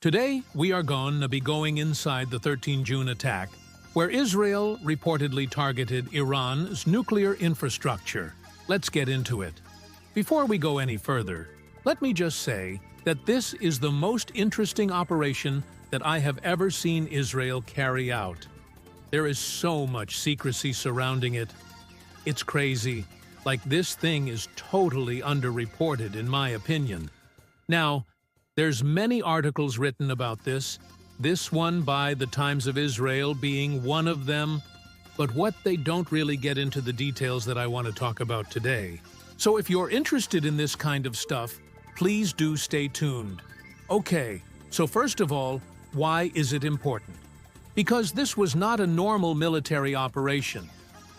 Today, we are going to be going inside the 13 June attack, where Israel reportedly targeted Iran's nuclear infrastructure. Let's get into it. Before we go any further, let me just say that this is the most interesting operation that I have ever seen Israel carry out. There is so much secrecy surrounding it. It's crazy. Like, this thing is totally underreported, in my opinion. Now, there's many articles written about this one by the Times of Israel being one of them, but what they don't really get into the details that I want to talk about today. So if you're interested in this kind of stuff, please do stay tuned. Okay, so first of all, why is it important? Because this was not a normal military operation.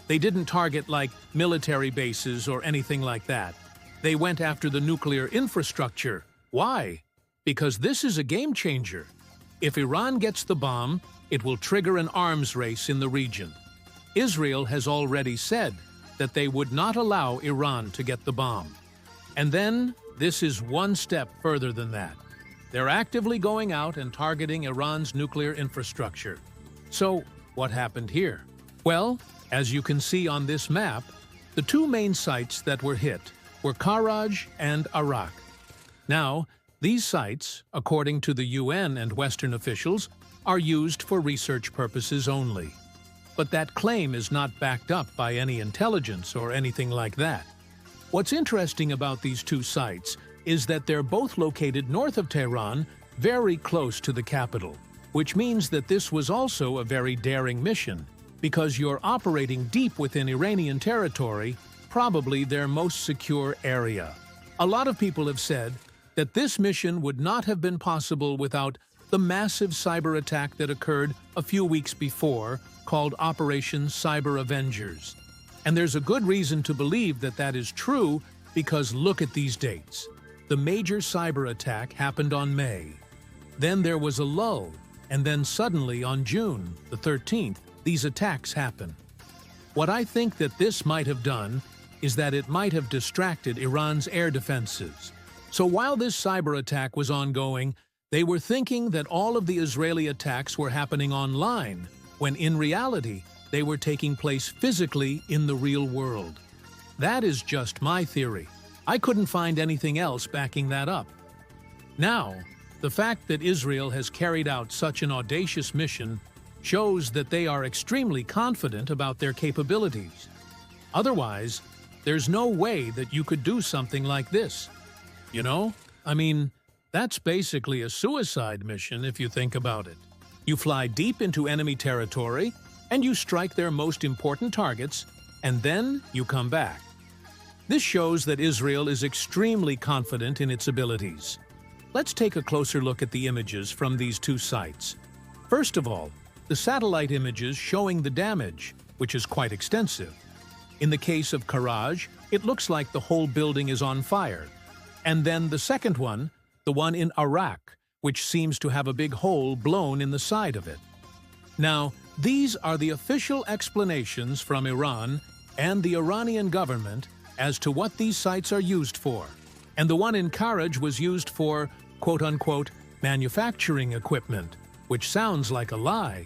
They didn't target like military bases or anything like that. They went after the nuclear infrastructure. Why? Because this is a game changer. If Iran gets the bomb, it will trigger an arms race in the region. Israel has already said that they would not allow Iran to get the bomb. And then, this is one step further than that. They're actively going out and targeting Iran's nuclear infrastructure. So, what happened here? Well, as you can see on this map, the two main sites that were hit were Karaj and Arak. Now, these sites, according to the UN and Western officials, are used for research purposes only. But that claim is not backed up by any intelligence or anything like that. What's interesting about these two sites is that they're both located north of Tehran, very close to the capital, which means that this was also a very daring mission, because you're operating deep within Iranian territory, probably their most secure area. A lot of people have said that this mission would not have been possible without the massive cyber attack that occurred a few weeks before, called Operation Cyber Avengers. And there's a good reason to believe that that is true, because look at these dates. The major cyber attack happened on May. Then there was a lull, and then suddenly on June the 13th, these attacks happen. What I think that this might have done is that it might have distracted Iran's air defenses. So while this cyber attack was ongoing, they were thinking that all of the Israeli attacks were happening online, when in reality, they were taking place physically in the real world. That is just my theory. I couldn't find anything else backing that up. Now, the fact that Israel has carried out such an audacious mission shows that they are extremely confident about their capabilities. Otherwise, there's no way that you could do something like this. You know? I mean, that's basically a suicide mission if you think about it. You fly deep into enemy territory, and you strike their most important targets, and then you come back. This shows that Israel is extremely confident in its abilities. Let's take a closer look at the images from these two sites. First of all, the satellite images showing the damage, which is quite extensive. In the case of Karaj, it looks like the whole building is on fire. And then the second one, the one in Arak, which seems to have a big hole blown in the side of it. Now, these are the official explanations from Iran and the Iranian government as to what these sites are used for. And the one in Karaj was used for, quote-unquote, manufacturing equipment, which sounds like a lie.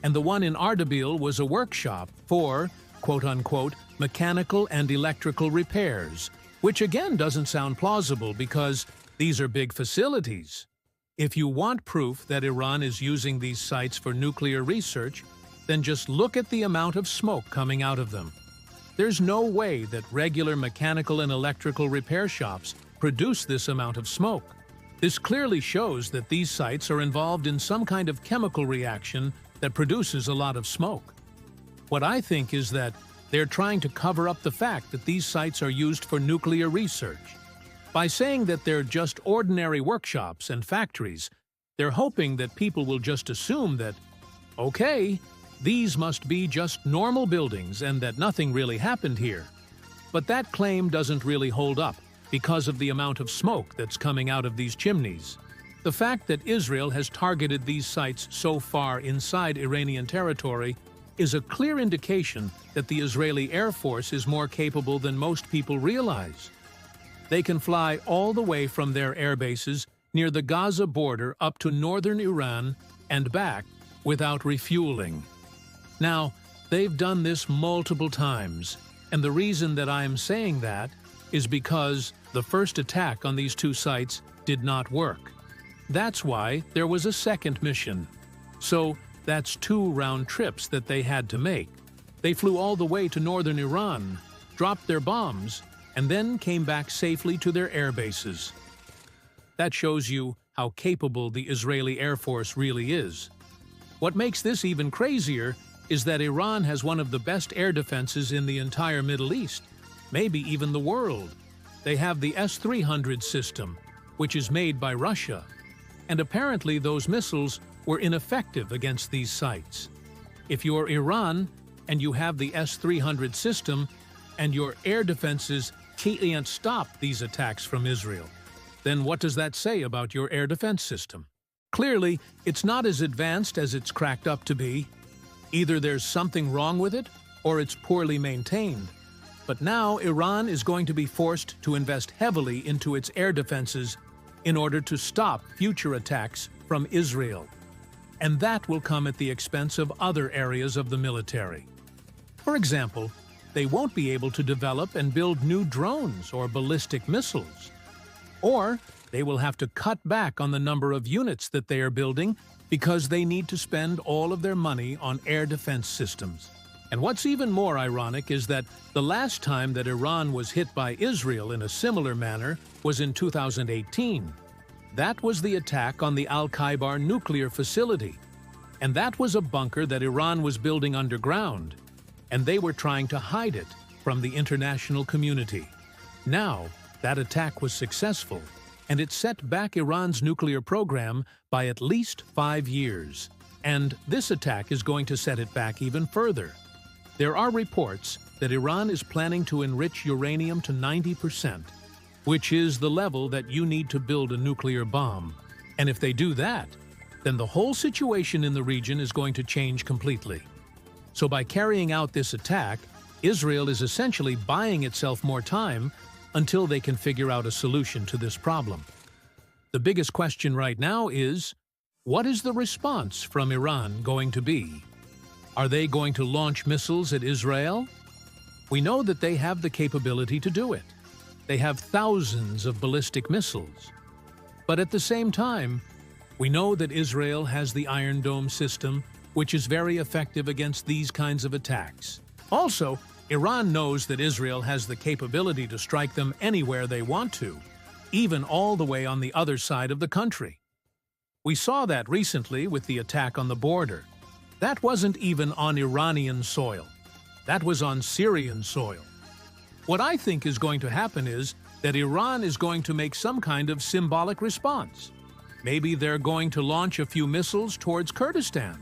And the one in Ardabil was a workshop for, quote-unquote, mechanical and electrical repairs, which again doesn't sound plausible because these are big facilities. If you want proof that Iran is using these sites for nuclear research, then just look at the amount of smoke coming out of them. There's no way that regular mechanical and electrical repair shops produce this amount of smoke. This clearly shows that these sites are involved in some kind of chemical reaction that produces a lot of smoke. What I think is that they're trying to cover up the fact that these sites are used for nuclear research. By saying that they're just ordinary workshops and factories, they're hoping that people will just assume that, okay, these must be just normal buildings and that nothing really happened here. But that claim doesn't really hold up because of the amount of smoke that's coming out of these chimneys. The fact that Israel has targeted these sites so far inside Iranian territory is a clear indication that the Israeli Air Force is more capable than most people realize. They can fly all the way from their air bases near the Gaza border up to northern Iran and back without refueling. Now, they've done this multiple times, and the reason that I am saying that is because the first attack on these two sites did not work. That's why there was a second mission. So that's 2 round trips that they had to make. They flew all the way to northern Iran, dropped their bombs, and then came back safely to their air bases. That shows you how capable the Israeli Air Force really is. What makes this even crazier is that Iran has one of the best air defenses in the entire Middle East, maybe even the world. They have the S-300 system, which is made by Russia, and apparently those missiles were ineffective against these sites. If you're Iran and you have the S-300 system and your air defenses can't stop these attacks from Israel, then what does that say about your air defense system? Clearly, it's not as advanced as it's cracked up to be. Either there's something wrong with it, or it's poorly maintained. But now Iran is going to be forced to invest heavily into its air defenses in order to stop future attacks from Israel. And that will come at the expense of other areas of the military. For example, they won't be able to develop and build new drones or ballistic missiles. Or they will have to cut back on the number of units that they are building because they need to spend all of their money on air defense systems. And what's even more ironic is that the last time that Iran was hit by Israel in a similar manner was in 2018. That was the attack on the Al-Khaybar nuclear facility. And that was a bunker that Iran was building underground, and they were trying to hide it from the international community. Now, that attack was successful, and it set back Iran's nuclear program by at least 5 years. And this attack is going to set it back even further. There are reports that Iran is planning to enrich uranium to 90%, which is the level that you need to build a nuclear bomb. And if they do that, then the whole situation in the region is going to change completely. So by carrying out this attack, Israel is essentially buying itself more time until they can figure out a solution to this problem. The biggest question right now is, what is the response from Iran going to be? Are they going to launch missiles at Israel? We know that they have the capability to do it. They have thousands of ballistic missiles. But at the same time, we know that Israel has the Iron Dome system, which is very effective against these kinds of attacks. Also, Iran knows that Israel has the capability to strike them anywhere they want to, even all the way on the other side of the country. We saw that recently with the attack on the border. That wasn't even on Iranian soil. That was on Syrian soil. What I think is going to happen is that Iran is going to make some kind of symbolic response. Maybe they're going to launch a few missiles towards Kurdistan,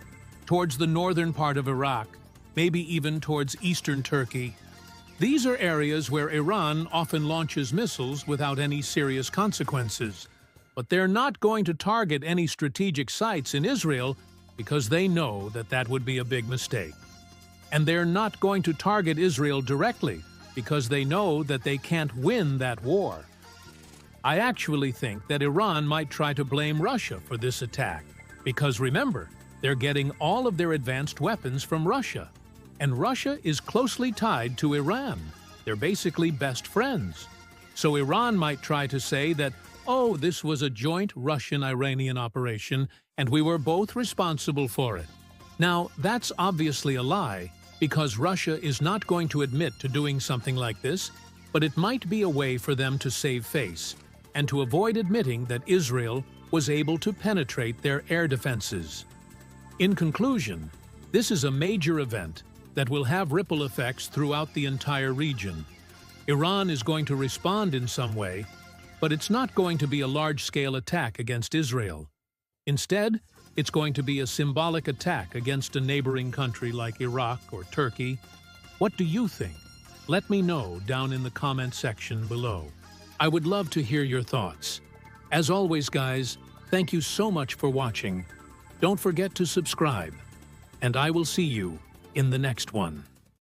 towards the northern part of Iraq, maybe even towards eastern Turkey. These are areas where Iran often launches missiles without any serious consequences. But they're not going to target any strategic sites in Israel because they know that that would be a big mistake. And they're not going to target Israel directly because they know that they can't win that war. I actually think that Iran might try to blame Russia for this attack, because remember, they're getting all of their advanced weapons from Russia. And Russia is closely tied to Iran. They're basically best friends. So Iran might try to say that, oh, this was a joint Russian-Iranian operation, and we were both responsible for it. Now, that's obviously a lie, because Russia is not going to admit to doing something like this, but it might be a way for them to save face, and to avoid admitting that Israel was able to penetrate their air defenses. In conclusion, this is a major event that will have ripple effects throughout the entire region. Iran is going to respond in some way, but it's not going to be a large-scale attack against Israel. Instead, it's going to be a symbolic attack against a neighboring country like Iraq or Turkey. What do you think? Let me know down in the comment section below. I would love to hear your thoughts. As always, guys, thank you so much for watching. Don't forget to subscribe, and I will see you in the next one.